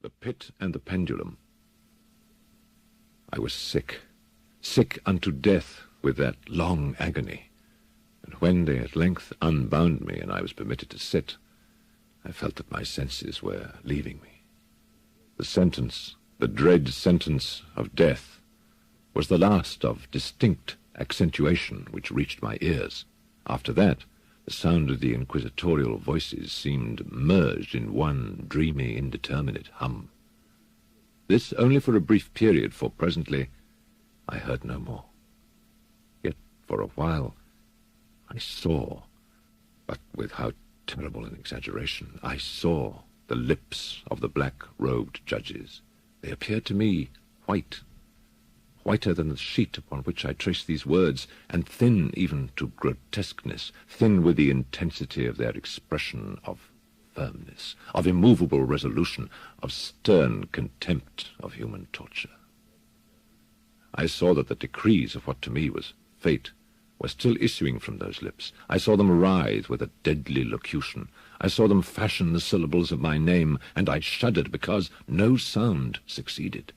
The Pit and the Pendulum. I was sick, sick unto death with that long agony, and when they at length unbound me and I was permitted to sit, I felt that my senses were leaving me. The sentence, the dread sentence of death, was the last of distinct accentuation which reached my ears. After that, the sound of the inquisitorial voices seemed merged in one dreamy, indeterminate hum. This only for a brief period, for presently I heard no more. Yet for a while I saw, but with how terrible an exaggeration, I saw the lips of the black-robed judges. They appeared to me white, whiter than the sheet upon which I traced these words, and thin even to grotesqueness, thin with the intensity of their expression of firmness, of immovable resolution, of stern contempt of human torture. I saw that the decrees of what to me was fate were still issuing from those lips. I saw them writhe with a deadly locution. I saw them fashion the syllables of my name, and I shuddered because no sound succeeded.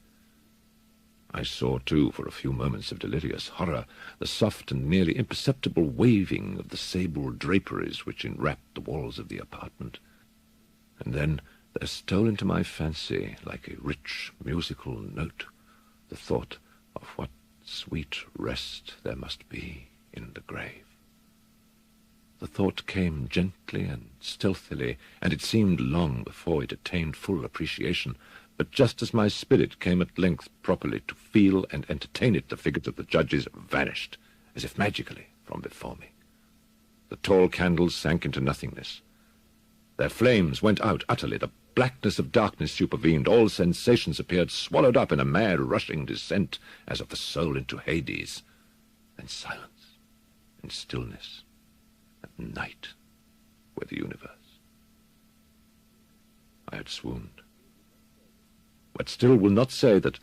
I saw, too, for a few moments of delirious horror, the soft and nearly imperceptible waving of the sable draperies which enwrapped the walls of the apartment. And then there stole into my fancy, like a rich musical note, the thought of what sweet rest there must be in the grave. The thought came gently and stealthily, and it seemed long before it attained full appreciation. But just as my spirit came at length properly to feel and entertain it, the figures of the judges vanished, as if magically, from before me. The tall candles sank into nothingness. Their flames went out utterly. The blackness of darkness supervened. All sensations appeared swallowed up in a mad, rushing descent, as of the soul into Hades. Then silence, and stillness, and night were the universe. I had swooned, but still will not say that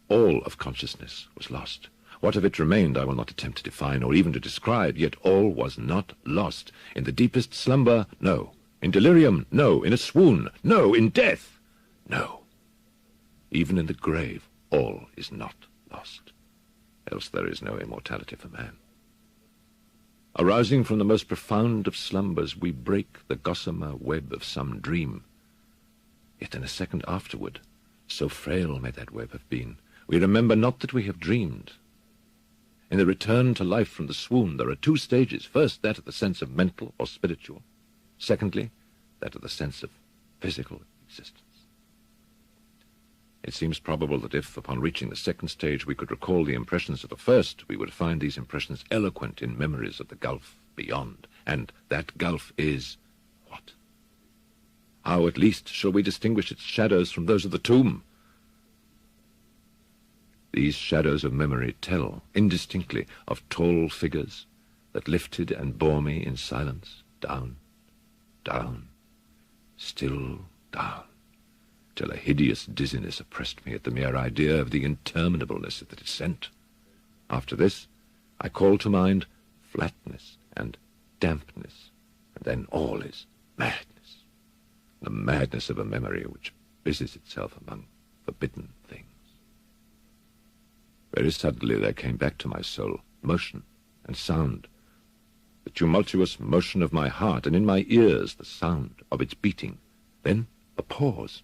all of consciousness was lost. What of it remained I will not attempt to define or even to describe, yet all was not lost. In the deepest slumber, no. In delirium, no. In a swoon, no. In death, no. Even in the grave, all is not lost. Else there is no immortality for man. Arousing from the most profound of slumbers, we break the gossamer web of some dream. Yet in a second afterward, so frail may that web have been, we remember not that we have dreamed. In the return to life from the swoon, there are two stages. First, that of the sense of mental or spiritual. Secondly, that of the sense of physical existence. It seems probable that if, upon reaching the second stage, we could recall the impressions of the first, we would find these impressions eloquent in memories of the gulf beyond. And that gulf is what? How, at least, shall we distinguish its shadows from those of the tomb? These shadows of memory tell, indistinctly, of tall figures that lifted and bore me in silence, down, down, still down, till a hideous dizziness oppressed me at the mere idea of the interminableness of the descent. After this, I call to mind flatness and dampness, and then all is madness. The madness of a memory which busies itself among forbidden things. Very suddenly there came back to my soul motion and sound, the tumultuous motion of my heart, and in my ears the sound of its beating. Then a pause,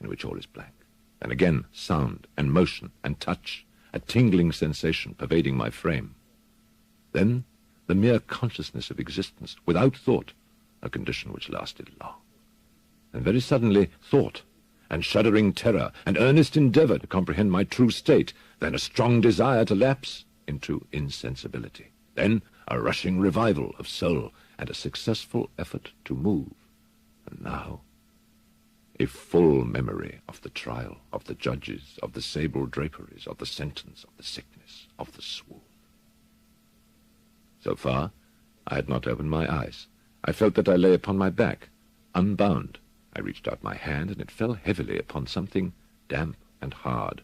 in which all is blank, and again sound and motion and touch, a tingling sensation pervading my frame. Then the mere consciousness of existence, without thought, a condition which lasted long. And very suddenly thought, and shuddering terror, and earnest endeavor to comprehend my true state, then a strong desire to lapse into insensibility, then a rushing revival of soul, and a successful effort to move. And now a full memory of the trial, of the judges, of the sable draperies, of the sentence, of the sickness, of the swoon. So far, I had not opened my eyes. I felt that I lay upon my back, unbound. I reached out my hand, and it fell heavily upon something damp and hard.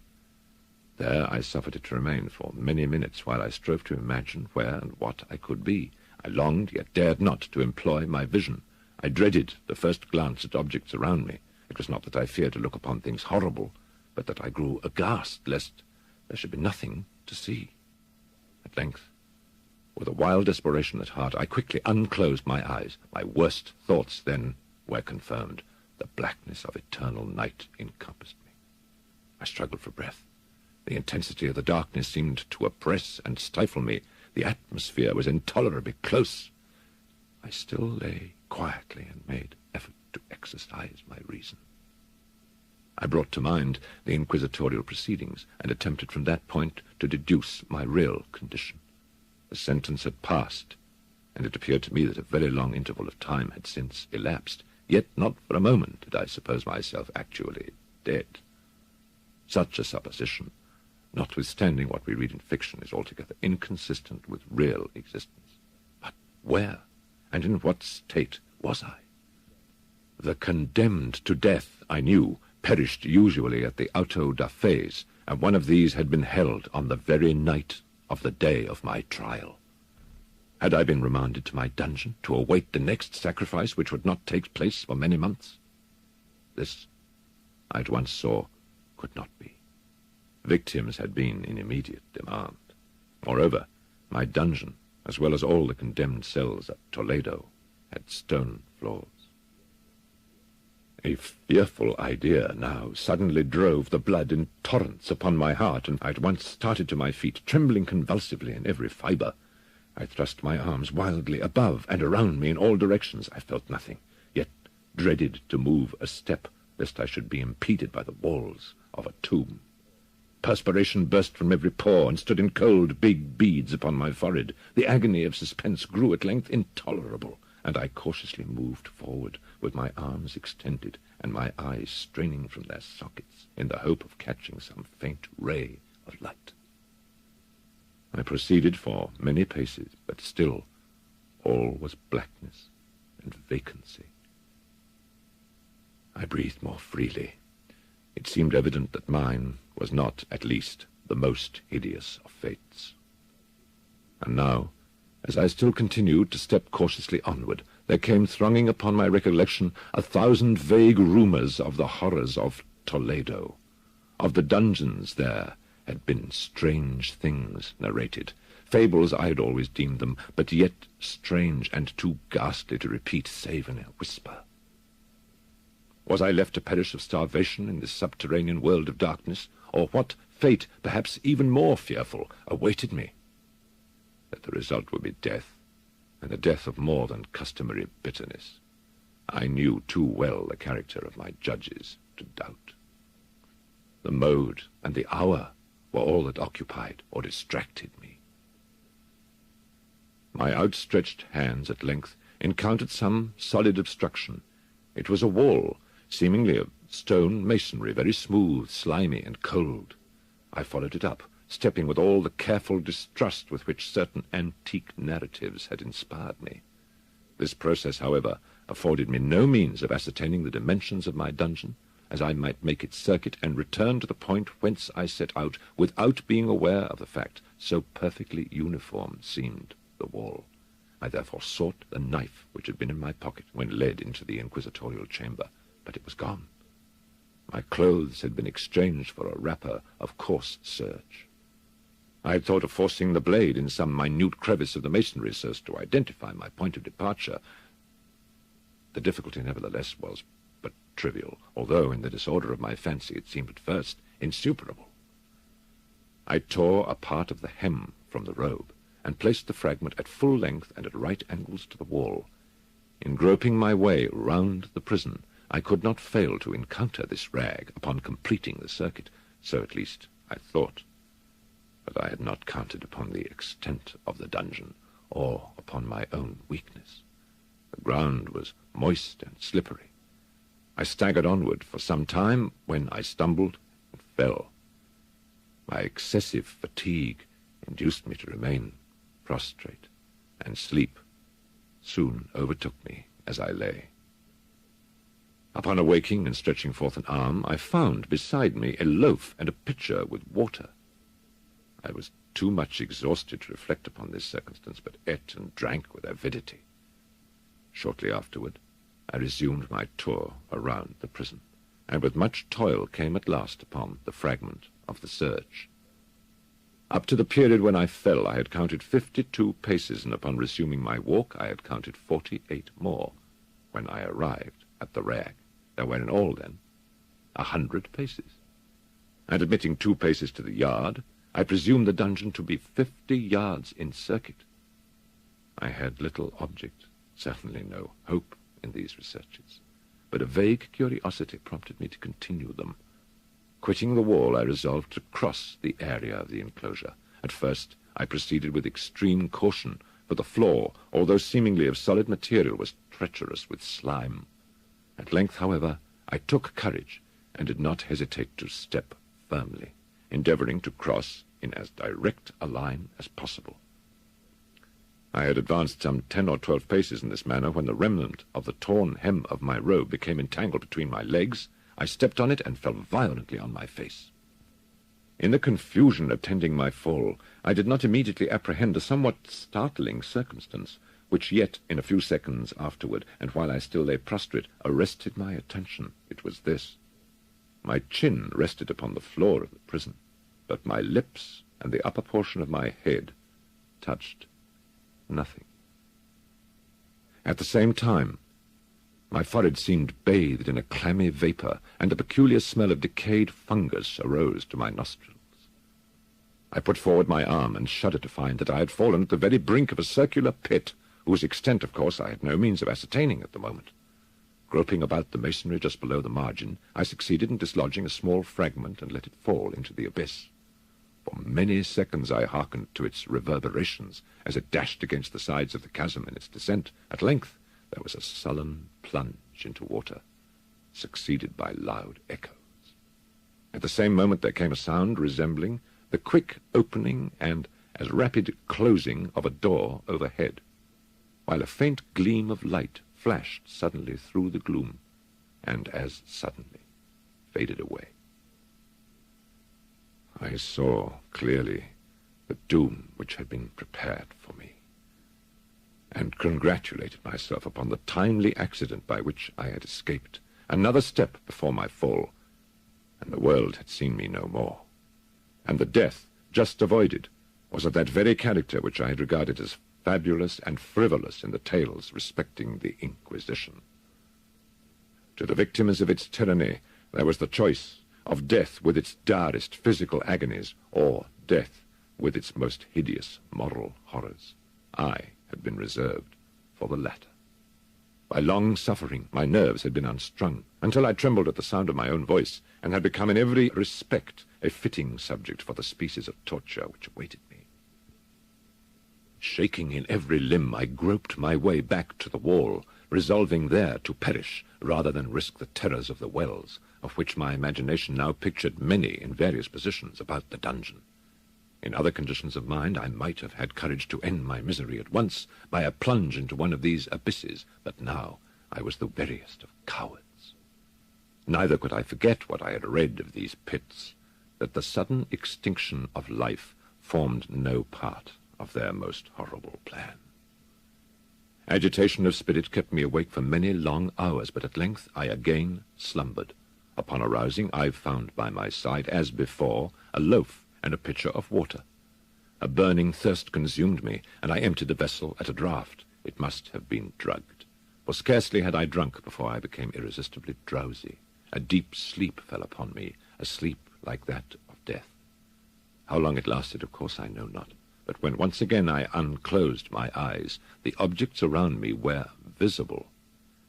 There I suffered it to remain for many minutes, while I strove to imagine where and what I could be. I longed, yet dared not, to employ my vision. I dreaded the first glance at objects around me. It was not that I feared to look upon things horrible, but that I grew aghast lest there should be nothing to see. At length, with a wild desperation at heart, I quickly unclosed my eyes. My worst thoughts then were confirmed. The blackness of eternal night encompassed me. I struggled for breath. The intensity of the darkness seemed to oppress and stifle me. The atmosphere was intolerably close. I still lay quietly and made effort to exercise my reason. I brought to mind the inquisitorial proceedings and attempted from that point to deduce my real condition. The sentence had passed, and it appeared to me that a very long interval of time had since elapsed, yet not for a moment did I suppose myself actually dead. Such a supposition, notwithstanding what we read in fiction, is altogether inconsistent with real existence. But where, and in what state was I? The condemned to death, I knew, perished usually at the auto da fes, and one of these had been held on the very night of the day of my trial. Had I been remanded to my dungeon to await the next sacrifice, which would not take place for many months? This, I at once saw, could not be. Victims had been in immediate demand. Moreover, my dungeon, as well as all the condemned cells at Toledo, had stone floors. A fearful idea now suddenly drove the blood in torrents upon my heart, and I at once started to my feet, trembling convulsively in every fibre. I thrust my arms wildly above and around me in all directions. I felt nothing, yet dreaded to move a step, lest I should be impeded by the walls of a tomb. Perspiration burst from every pore and stood in cold, big beads upon my forehead. The agony of suspense grew at length intolerable, and I cautiously moved forward, with my arms extended and my eyes straining from their sockets in the hope of catching some faint ray of light. I proceeded for many paces, but still all was blackness and vacancy. I breathed more freely. It seemed evident that mine was not, at least, the most hideous of fates. And now, as I still continued to step cautiously onward, there came thronging upon my recollection 1,000 vague rumors of the horrors of Toledo. Of the dungeons there had been strange things narrated. Fables I had always deemed them, but yet strange and too ghastly to repeat save in a whisper. Was I left to perish of starvation in this subterranean world of darkness, or what fate, perhaps even more fearful, awaited me? That the result would be death, and the death of more than customary bitterness. I knew too well the character of my judges to doubt. The mode and the hour were all that occupied or distracted me. My outstretched hands at length encountered some solid obstruction. It was a wall, seemingly of stone masonry, very smooth, slimy, and cold. I followed it up, stepping with all the careful distrust with which certain antique narratives had inspired me. This process, however, afforded me no means of ascertaining the dimensions of my dungeon, as I might make its circuit and return to the point whence I set out, without being aware of the fact, so perfectly uniform seemed the wall. I therefore sought the knife which had been in my pocket when led into the inquisitorial chamber, but it was gone. My clothes had been exchanged for a wrapper of coarse serge. I had thought of forcing the blade in some minute crevice of the masonry so as to identify my point of departure. The difficulty, nevertheless, was but trivial, although in the disorder of my fancy it seemed at first insuperable. I tore a part of the hem from the robe, and placed the fragment at full length and at right angles to the wall. In groping my way round the prison, I could not fail to encounter this rag upon completing the circuit, so at least I thought. But I had not counted upon the extent of the dungeon, or upon my own weakness. The ground was moist and slippery. I staggered onward for some time, when I stumbled and fell. My excessive fatigue induced me to remain prostrate, and sleep soon overtook me as I lay. Upon awaking and stretching forth an arm, I found beside me a loaf and a pitcher with water. I was too much exhausted to reflect upon this circumstance, but ate and drank with avidity. Shortly afterward, I resumed my tour around the prison, and with much toil came at last upon the fragment of the surge. Up to the period when I fell, I had counted 52 paces, and upon resuming my walk, I had counted 48 more when I arrived at the rag. There were in all, then, 100 paces. And admitting 2 paces to the yard, I presumed the dungeon to be 50 yards in circuit. I had little object, certainly no hope in these researches, but a vague curiosity prompted me to continue them. Quitting the wall, I resolved to cross the area of the enclosure. At first, I proceeded with extreme caution, for the floor, although seemingly of solid material, was treacherous with slime. At length, however, I took courage, and did not hesitate to step firmly, endeavoring to cross in as direct a line as possible. I had advanced some 10 or 12 paces in this manner when the remnant of the torn hem of my robe became entangled between my legs. I stepped on it and fell violently on my face. In the confusion attending my fall, I did not immediately apprehend a somewhat startling circumstance, which yet, in a few seconds afterward, and while I still lay prostrate, arrested my attention. It was this. My chin rested upon the floor of the prison, but my lips and the upper portion of my head touched nothing. At the same time, my forehead seemed bathed in a clammy vapor, and a peculiar smell of decayed fungus arose to my nostrils. I put forward my arm and shuddered to find that I had fallen at the very brink of a circular pit, whose extent, of course, I had no means of ascertaining at the moment. Groping about the masonry just below the margin, I succeeded in dislodging a small fragment and let it fall into the abyss. For many seconds I hearkened to its reverberations as it dashed against the sides of the chasm in its descent. At length there was a sullen plunge into water, succeeded by loud echoes. At the same moment there came a sound resembling the quick opening and as rapid closing of a door overhead, while a faint gleam of light flashed suddenly through the gloom, and as suddenly faded away. I saw clearly the doom which had been prepared for me, and congratulated myself upon the timely accident by which I had escaped. Another step before my fall, and the world had seen me no more, and the death just avoided was of that very character which I had regarded as fabulous and frivolous in the tales respecting the Inquisition. To the victims of its tyranny there was the choice of death with its direst physical agonies, or death with its most hideous moral horrors. I had been reserved for the latter. By long suffering, my nerves had been unstrung, until I trembled at the sound of my own voice, and had become in every respect a fitting subject for the species of torture which awaited me. Shaking in every limb, I groped my way back to the wall, resolving there to perish rather than risk the terrors of the wells, of which my imagination now pictured many in various positions about the dungeon. In other conditions of mind, I might have had courage to end my misery at once by a plunge into one of these abysses, but now I was the veriest of cowards. Neither could I forget what I had read of these pits, that the sudden extinction of life formed no part of their most horrible plan. Agitation of spirit kept me awake for many long hours, but at length I again slumbered. Upon arousing, I found by my side, as before, a loaf and a pitcher of water. A burning thirst consumed me, and I emptied the vessel at a draught. It must have been drugged, for scarcely had I drunk before I became irresistibly drowsy. A deep sleep fell upon me, a sleep like that of death. How long it lasted, of course, I know not, but when once again I unclosed my eyes, the objects around me were visible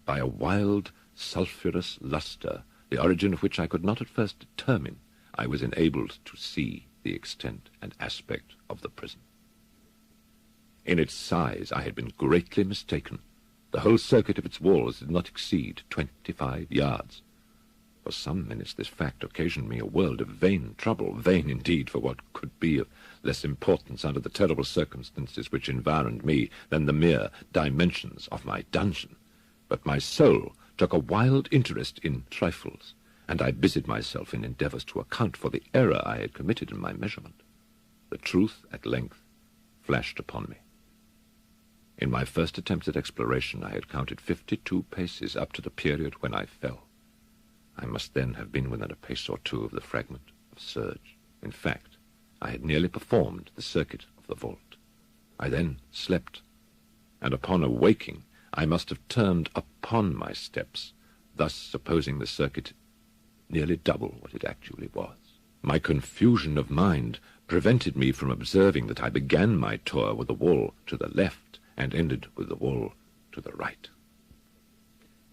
by a wild, sulphurous luster, the origin of which I could not at first determine. I was enabled to see the extent and aspect of the prison. In its size I had been greatly mistaken. The whole circuit of its walls did not exceed 25 yards. For some minutes this fact occasioned me a world of vain trouble, vain indeed for what could be of less importance under the terrible circumstances which environed me than the mere dimensions of my dungeon. But my soul took a wild interest in trifles, and I busied myself in endeavors to account for the error I had committed in my measurement. The truth at length flashed upon me. In my first attempt at exploration I had counted 52 paces up to the period when I fell. I must then have been within a pace or two of the fragment of serge. In fact, I had nearly performed the circuit of the vault. I then slept, and upon awaking, I must have turned upon my steps, thus supposing the circuit nearly double what it actually was. My confusion of mind prevented me from observing that I began my tour with the wall to the left and ended with the wall to the right.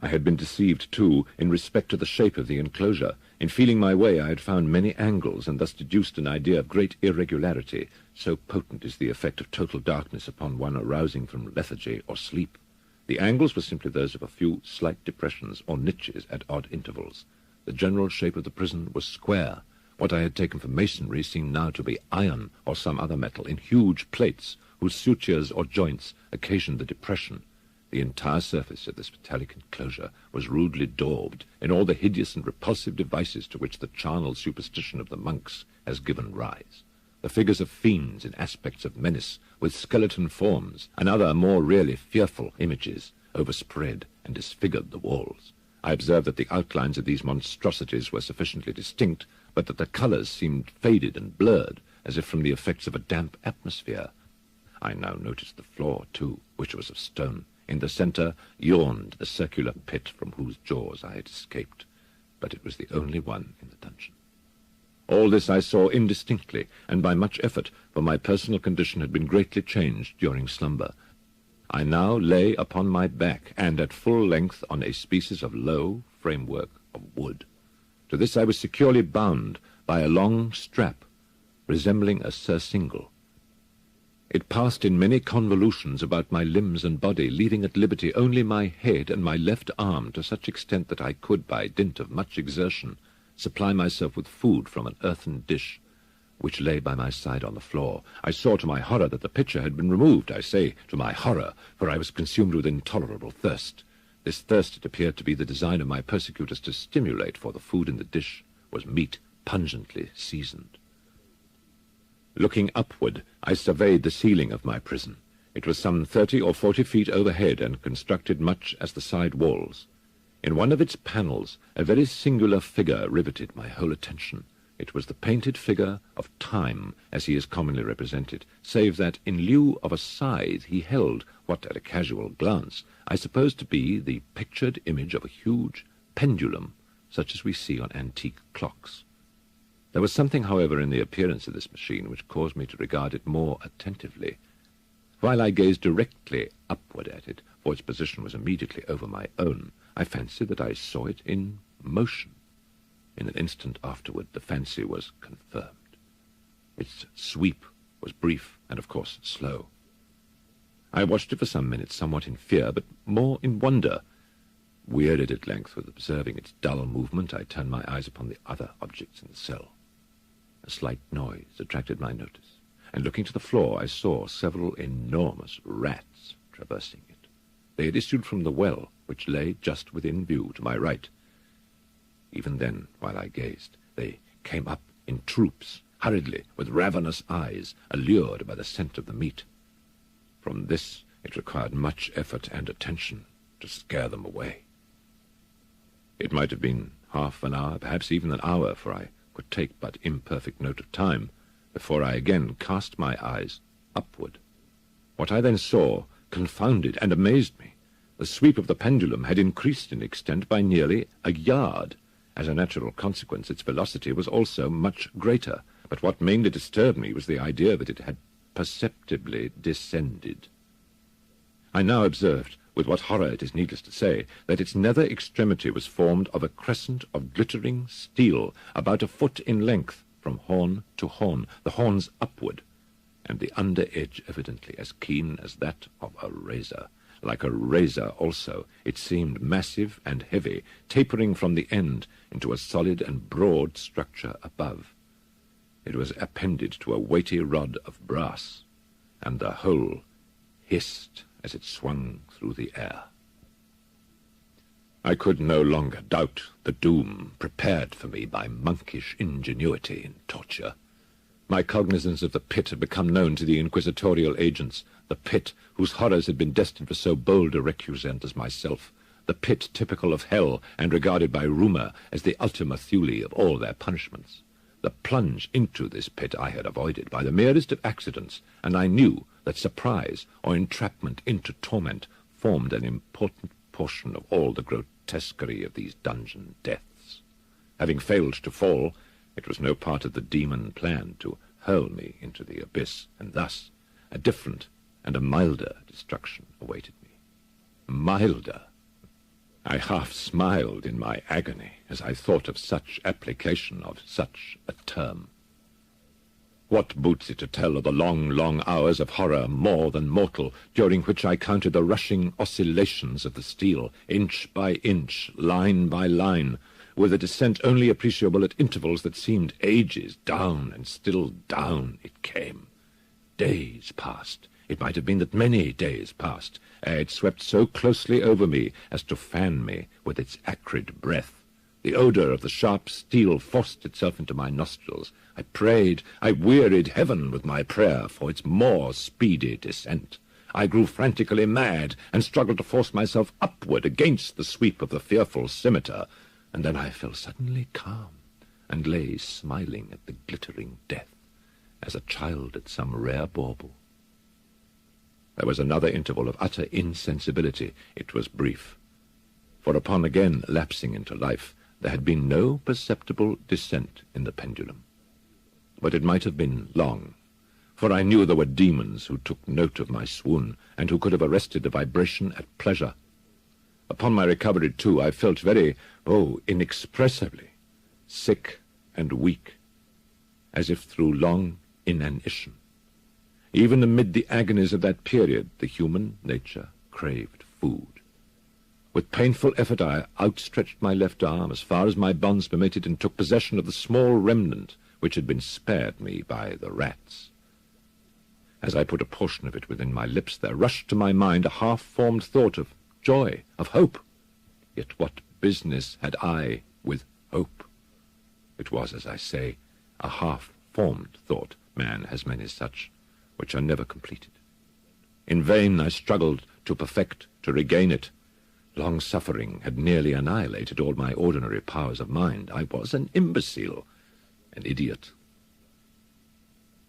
I had been deceived, too, in respect to the shape of the enclosure. In feeling my way, I had found many angles, and thus deduced an idea of great irregularity. So potent is the effect of total darkness upon one arousing from lethargy or sleep. The angles were simply those of a few slight depressions or niches at odd intervals. The general shape of the prison was square. What I had taken for masonry seemed now to be iron or some other metal in huge plates, whose sutures or joints occasioned the depression. The entire surface of this metallic enclosure was rudely daubed in all the hideous and repulsive devices to which the charnel superstition of the monks has given rise. The figures of fiends in aspects of menace, with skeleton forms, and other more really fearful images, overspread and disfigured the walls. I observed that the outlines of these monstrosities were sufficiently distinct, but that the colours seemed faded and blurred, as if from the effects of a damp atmosphere. I now noticed the floor, too, which was of stone. In the centre yawned the circular pit from whose jaws I had escaped, but it was the only one in the dungeon. All this I saw indistinctly, and by much effort, for my personal condition had been greatly changed during slumber. I now lay upon my back, and at full length on a species of low framework of wood. To this I was securely bound by a long strap, resembling a surcingle. It passed in many convolutions about my limbs and body, leaving at liberty only my head and my left arm to such extent that I could, by dint of much exertion, supply myself with food from an earthen dish, which lay by my side on the floor. I saw to my horror that the pitcher had been removed. I say to my horror, for I was consumed with intolerable thirst. This thirst it appeared to be the design of my persecutors to stimulate, for the food in the dish was meat pungently seasoned. Looking upward, I surveyed the ceiling of my prison. It was some 30 or 40 feet overhead, and constructed much as the side walls. In one of its panels, a very singular figure riveted my whole attention. It was the painted figure of Time, as he is commonly represented, save that, in lieu of a scythe, he held, what at a casual glance I supposed to be the pictured image of a huge pendulum, such as we see on antique clocks. There was something, however, in the appearance of this machine which caused me to regard it more attentively. While I gazed directly upward at it, for its position was immediately over my own, I fancied that I saw it in motion. In an instant afterward, the fancy was confirmed. Its sweep was brief and, of course, slow. I watched it for some minutes, somewhat in fear, but more in wonder. Wearied at length with observing its dull movement, I turned my eyes upon the other objects in the cell. A slight noise attracted my notice, and looking to the floor, I saw several enormous rats traversing it. They had issued from the well, which lay just within view to my right. Even then, while I gazed, they came up in troops, hurriedly, with ravenous eyes, allured by the scent of the meat. From this it required much effort and attention to scare them away. It might have been half an hour, perhaps even an hour, for I could take but imperfect note of time, before I again cast my eyes upward. What I then saw confounded and amazed me. The sweep of the pendulum had increased in extent by nearly a yard. As a natural consequence, its velocity was also much greater, but what mainly disturbed me was the idea that it had perceptibly descended. I now observed, with what horror it is needless to say, that its nether extremity was formed of a crescent of glittering steel, about a foot in length, from horn to horn, the horns upward, and the under edge evidently as keen as that of a razor. Like a razor also, it seemed massive and heavy, tapering from the end into a solid and broad structure above. It was appended to a weighty rod of brass, and the whole hissed as it swung through the air. I could no longer doubt the doom prepared for me by monkish ingenuity in torture. My cognizance of the pit had become known to the inquisitorial agents, the pit whose horrors had been destined for so bold a recusant as myself. the pit typical of hell and regarded by rumour as the ultima thule of all their punishments. The plunge into this pit I had avoided by the merest of accidents, and I knew that surprise or entrapment into torment formed an important portion of all the grotesquerie of these dungeon deaths. Having failed to fall, it was no part of the demon plan to hurl me into the abyss, and thus a different and a milder destruction awaited me. Milder! I half smiled in my agony as I thought of such application of such a term. What boots it to tell of the long, long hours of horror more than mortal, during which I counted the rushing oscillations of the steel, inch by inch, line by line, with a descent only appreciable at intervals that seemed ages, down and still down it came. Days passed. It might have been that many days passed, ere it swept so closely over me as to fan me with its acrid breath. The odour of the sharp steel forced itself into my nostrils. I prayed, I wearied heaven with my prayer for its more speedy descent. I grew frantically mad, and struggled to force myself upward against the sweep of the fearful scimitar, and then I fell suddenly calm, and lay smiling at the glittering death, as a child at some rare bauble. There was another interval of utter insensibility. It was brief, for upon again lapsing into life, there had been no perceptible descent in the pendulum. But it might have been long, for I knew there were demons who took note of my swoon, and who could have arrested the vibration at pleasure. Upon my recovery, too, I felt very, inexpressibly sick and weak, as if through long inanition. Even amid the agonies of that period, the human nature craved food. With painful effort I outstretched my left arm as far as my bonds permitted, and took possession of the small remnant which had been spared me by the rats. As I put a portion of it within my lips, there rushed to my mind a half-formed thought of joy, of hope. Yet what business had I with hope? It was, as I say, a half-formed thought. Man has many such, which are never completed. In vain I struggled to perfect, to regain it. Long suffering had nearly annihilated all my ordinary powers of mind. I was an imbecile, an idiot.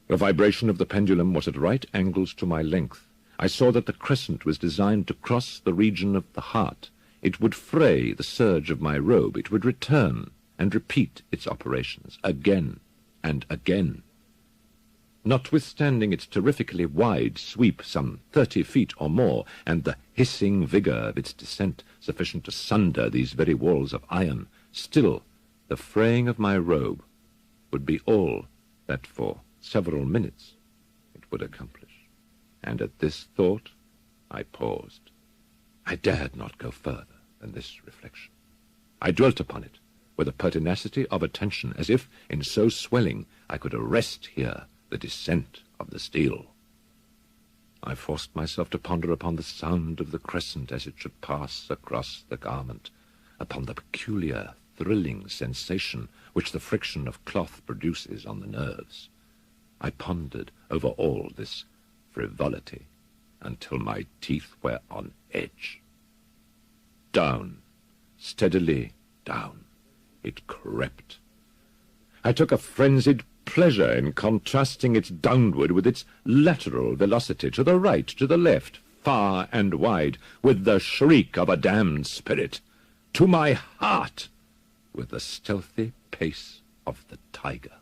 The vibration of the pendulum was at right angles to my length. I saw that the crescent was designed to cross the region of the heart. It would fray the serge of my robe. It would return and repeat its operations again and again. Notwithstanding its terrifically wide sweep, some 30 feet or more, and the hissing vigor of its descent, sufficient to sunder these very walls of iron, still the fraying of my robe would be all that for several minutes it would accomplish. And at this thought I paused. I dared not go further than this reflection. I dwelt upon it with a pertinacity of attention, as if, in so swelling, I could arrest here the descent of the steel. I forced myself to ponder upon the sound of the crescent as it should pass across the garment, upon the peculiar, thrilling sensation which the friction of cloth produces on the nerves. I pondered over all this frivolity until my teeth were on edge. Down, steadily down, it crept. I took a frenzied pleasure in contrasting its downward with its lateral velocity, to the right, to the left, far and wide, with the shriek of a damned spirit, to my heart, with the stealthy pace of the tiger.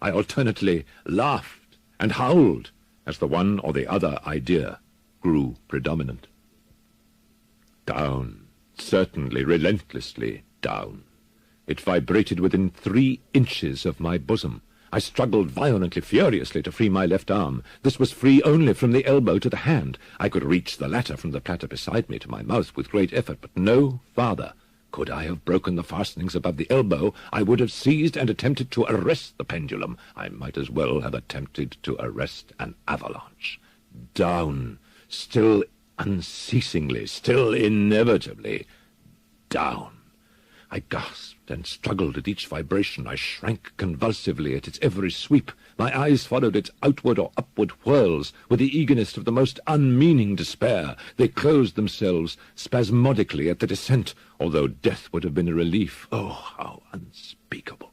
I alternately laughed and howled as the one or the other idea grew predominant. Down, certainly relentlessly down. It vibrated within 3 inches of my bosom. I struggled violently, furiously, to free my left arm. This was free only from the elbow to the hand. I could reach the latter from the platter beside me to my mouth with great effort, but no farther. Could I have broken the fastenings above the elbow, I would have seized and attempted to arrest the pendulum. I might as well have attempted to arrest an avalanche. Down, still unceasingly, still inevitably, down. I gasped and struggled at each vibration. I shrank convulsively at its every sweep. My eyes followed its outward or upward whirls with the eagerness of the most unmeaning despair. They closed themselves spasmodically at the descent, although death would have been a relief. Oh, how unspeakable!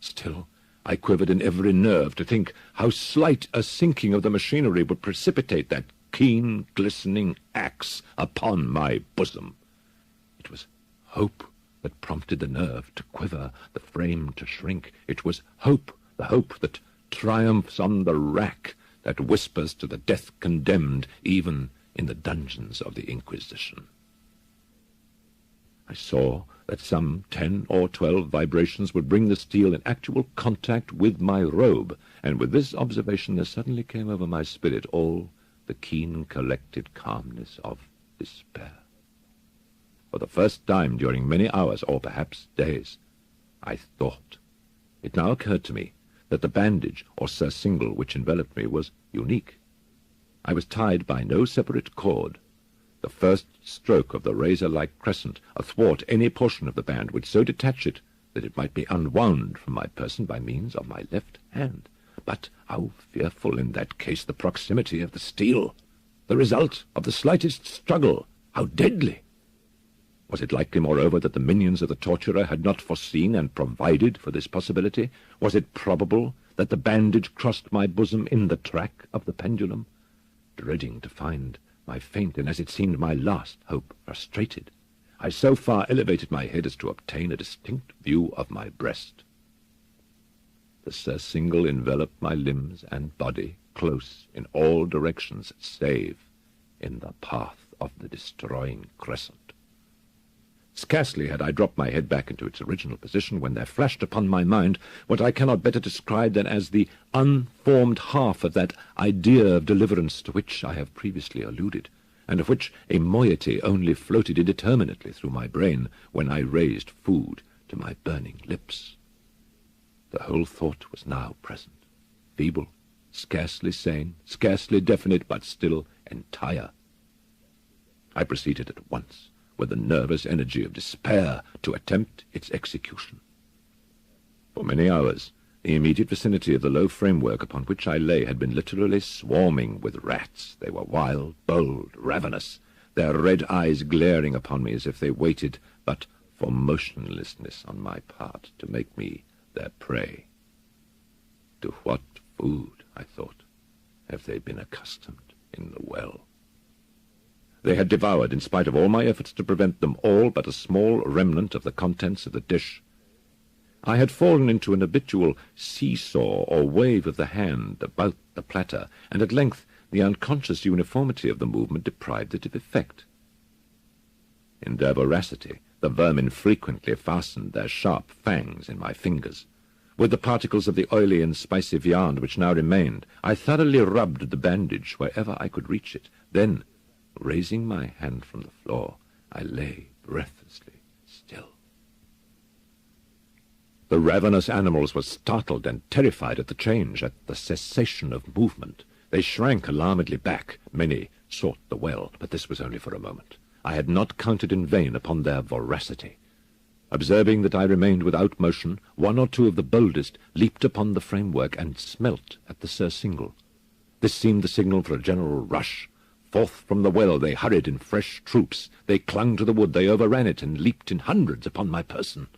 Still, I quivered in every nerve to think how slight a sinking of the machinery would precipitate that keen, glistening axe upon my bosom. It was hope that prompted the nerve to quiver, the frame to shrink. It was hope, the hope that triumphs on the rack, that whispers to the death-condemned even in the dungeons of the Inquisition. I saw that some 10 or 12 vibrations would bring the steel in actual contact with my robe, and with this observation there suddenly came over my spirit all the keen, collected calmness of despair. For the first time during many hours, or perhaps days, I thought. It now occurred to me that the bandage or surcingle which enveloped me was unique. I was tied by no separate cord. The first stroke of the razor-like crescent athwart any portion of the band would so detach it that it might be unwound from my person by means of my left hand. But how fearful in that case the proximity of the steel! The result of the slightest struggle! How deadly! Was it likely, moreover, that the minions of the torturer had not foreseen and provided for this possibility? Was it probable that the bandage crossed my bosom in the track of the pendulum? Dreading to find my faint and, as it seemed, my last hope frustrated, I so far elevated my head as to obtain a distinct view of my breast. The surcingle enveloped my limbs and body close in all directions, save in the path of the destroying crescent. Scarcely had I dropped my head back into its original position when there flashed upon my mind what I cannot better describe than as the unformed half of that idea of deliverance to which I have previously alluded, and of which a moiety only floated indeterminately through my brain when I raised food to my burning lips. The whole thought was now present, feeble, scarcely sane, scarcely definite, but still entire. I proceeded at once, with the nervous energy of despair, to attempt its execution. For many hours, the immediate vicinity of the low framework upon which I lay had been literally swarming with rats. They were wild, bold, ravenous, their red eyes glaring upon me as if they waited but for motionlessness on my part to make me their prey. To what food, I thought, have they been accustomed in the well? They had devoured, in spite of all my efforts to prevent them, all but a small remnant of the contents of the dish. I had fallen into an habitual seesaw or wave of the hand about the platter, and at length the unconscious uniformity of the movement deprived it of effect. In their voracity, the vermin frequently fastened their sharp fangs in my fingers. With the particles of the oily and spicy viand which now remained, I thoroughly rubbed the bandage wherever I could reach it. Then, raising my hand from the floor, I lay breathlessly still. The ravenous animals were startled and terrified at the change, at the cessation of movement. They shrank alarmedly back. Many sought the well, but this was only for a moment. I had not counted in vain upon their voracity. Observing that I remained without motion, one or two of the boldest leaped upon the framework and smelt at the surcingle. This seemed the signal for a general rush. Forth from the well they hurried in fresh troops. They clung to the wood, they overran it, and leaped in hundreds upon my person.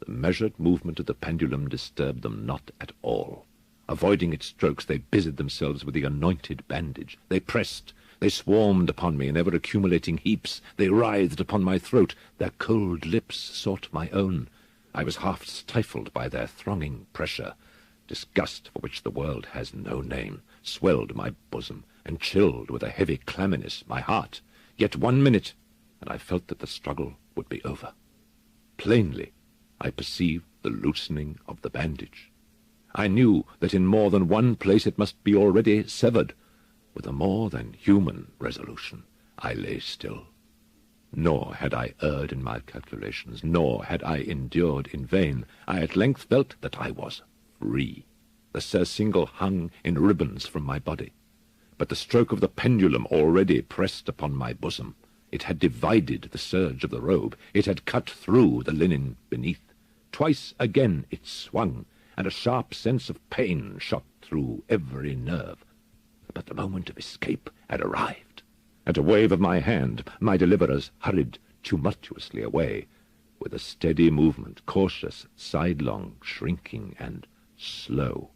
The measured movement of the pendulum disturbed them not at all. Avoiding its strokes, they busied themselves with the anointed bandage. They pressed, they swarmed upon me in ever-accumulating heaps. They writhed upon my throat. Their cold lips sought my own. I was half stifled by their thronging pressure. Disgust, for which the world has no name, swelled my bosom, and chilled with a heavy clamminess my heart. Yet 1 minute, and I felt that the struggle would be over. Plainly, I perceived the loosening of the bandage. I knew that in more than one place it must be already severed. With a more than human resolution, I lay still. Nor had I erred in my calculations, nor had I endured in vain. I at length felt that I was free. The surcingle hung in ribbons from my body, but the stroke of the pendulum already pressed upon my bosom. It had divided the serge of the robe. It had cut through the linen beneath. Twice again it swung, and a sharp sense of pain shot through every nerve. But the moment of escape had arrived. At a wave of my hand, my deliverers hurried tumultuously away, with a steady movement, cautious, sidelong, shrinking, and slow.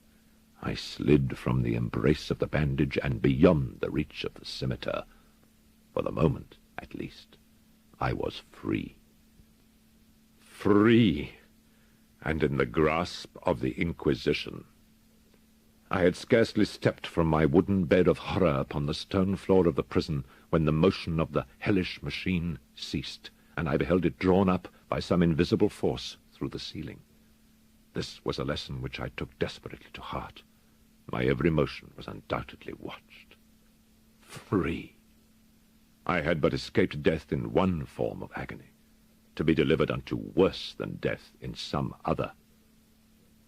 I slid from the embrace of the bandage and beyond the reach of the scimitar. For the moment, at least, I was free. Free, and in the grasp of the Inquisition. I had scarcely stepped from my wooden bed of horror upon the stone floor of the prison when the motion of the hellish machine ceased, and I beheld it drawn up by some invisible force through the ceiling. This was a lesson which I took desperately to heart. My every motion was undoubtedly watched. Free. I had but escaped death in one form of agony, to be delivered unto worse than death in some other.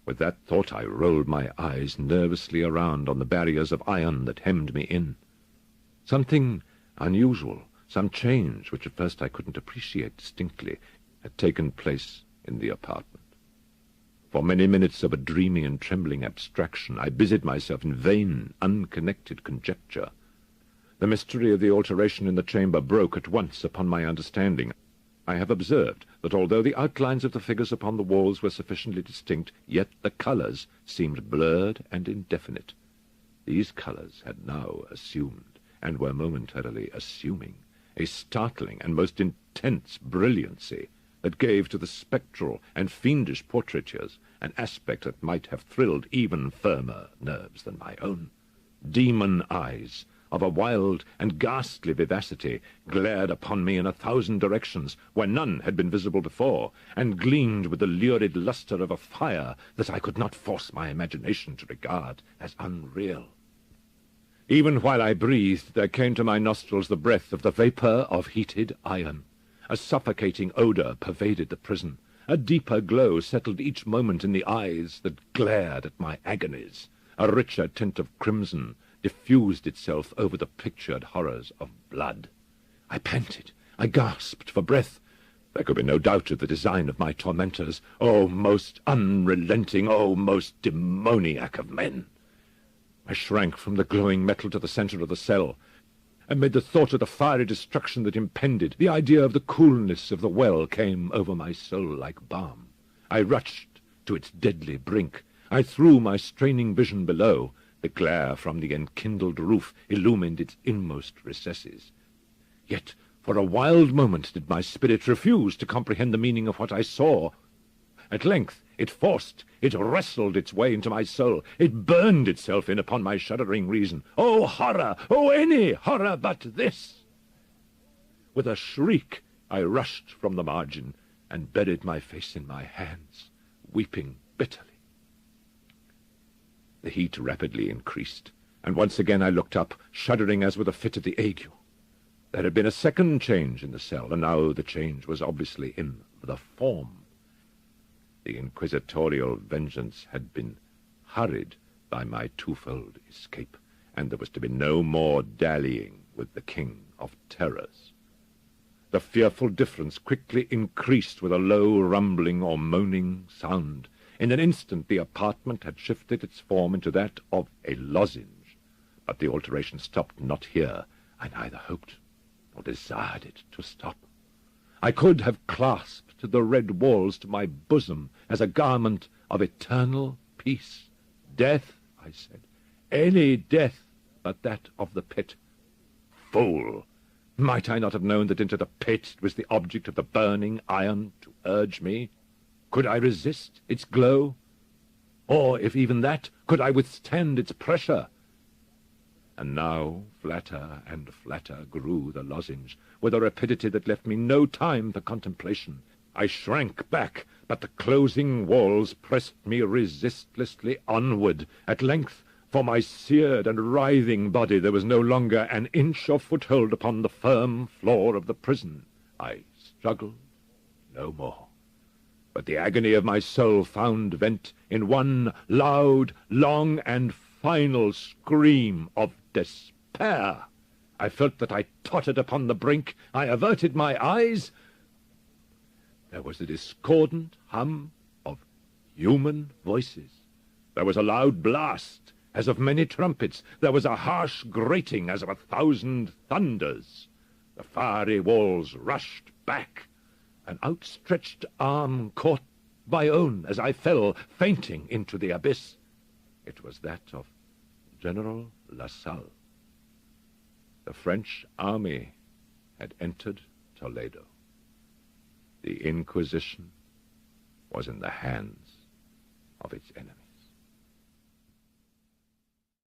With that thought I rolled my eyes nervously around on the barriers of iron that hemmed me in. Something unusual, some change which at first I couldn't appreciate distinctly, had taken place in the apartment. For many minutes of a dreamy and trembling abstraction I busied myself in vain, unconnected conjecture. The mystery of the alteration in the chamber broke at once upon my understanding. I have observed that although the outlines of the figures upon the walls were sufficiently distinct, yet the colours seemed blurred and indefinite. These colours had now assumed, and were momentarily assuming, a startling and most intense brilliancy that gave to the spectral and fiendish portraitures an aspect that might have thrilled even firmer nerves than my own. Demon eyes, of a wild and ghastly vivacity, glared upon me in 1,000 directions, where none had been visible before, and gleamed with the lurid lustre of a fire that I could not force my imagination to regard as unreal. Even while I breathed, there came to my nostrils the breath of the vapour of heated iron. A suffocating odour pervaded the prison. A deeper glow settled each moment in the eyes that glared at my agonies. A richer tint of crimson diffused itself over the pictured horrors of blood. I panted, I gasped for breath. There could be no doubt of the design of my tormentors. O most unrelenting, O most demoniac of men! I shrank from the glowing metal to the centre of the cell. Amid the thought of the fiery destruction that impended, the idea of the coolness of the well came over my soul like balm. I rushed to its deadly brink. I threw my straining vision below. The glare from the enkindled roof illumined its inmost recesses. Yet for a wild moment did my spirit refuse to comprehend the meaning of what I saw. At length it wrestled its way into my soul. It burned itself in upon my shuddering reason. Oh, horror! Oh, any horror but this! With a shriek, I rushed from the margin and buried my face in my hands, weeping bitterly. The heat rapidly increased, and once again I looked up, shuddering as with a fit of the ague. There had been a second change in the cell, and now the change was obviously in the form. The inquisitorial vengeance had been hurried by my twofold escape, and there was to be no more dallying with the king of terrors. The fearful difference quickly increased with a low rumbling or moaning sound. In an instant the apartment had shifted its form into that of a lozenge, but the alteration stopped not here. I neither hoped nor desired it to stop. I could have clasped the red walls to my bosom as a garment of eternal peace. Death, I said, any death but that of the pit. Fool! Might I not have known that into the pit was the object of the burning iron to urge me? Could I resist its glow? Or, if even that, could I withstand its pressure? And now flatter and flatter grew the lozenge, with a rapidity that left me no time for contemplation. I shrank back, but the closing walls pressed me resistlessly onward. At length, for my seared and writhing body, there was no longer an inch of foothold upon the firm floor of the prison. I struggled no more. But the agony of my soul found vent in one loud, long, and final scream of despair. I felt that I tottered upon the brink. I averted my eyes. There was a discordant hum of human voices. There was a loud blast, as of many trumpets. There was a harsh grating, as of 1,000 thunders. The fiery walls rushed back. An outstretched arm caught my own as I fell, fainting, into the abyss. It was that of General Lasalle. The French army had entered Toledo. The Inquisition was in the hands of its enemy.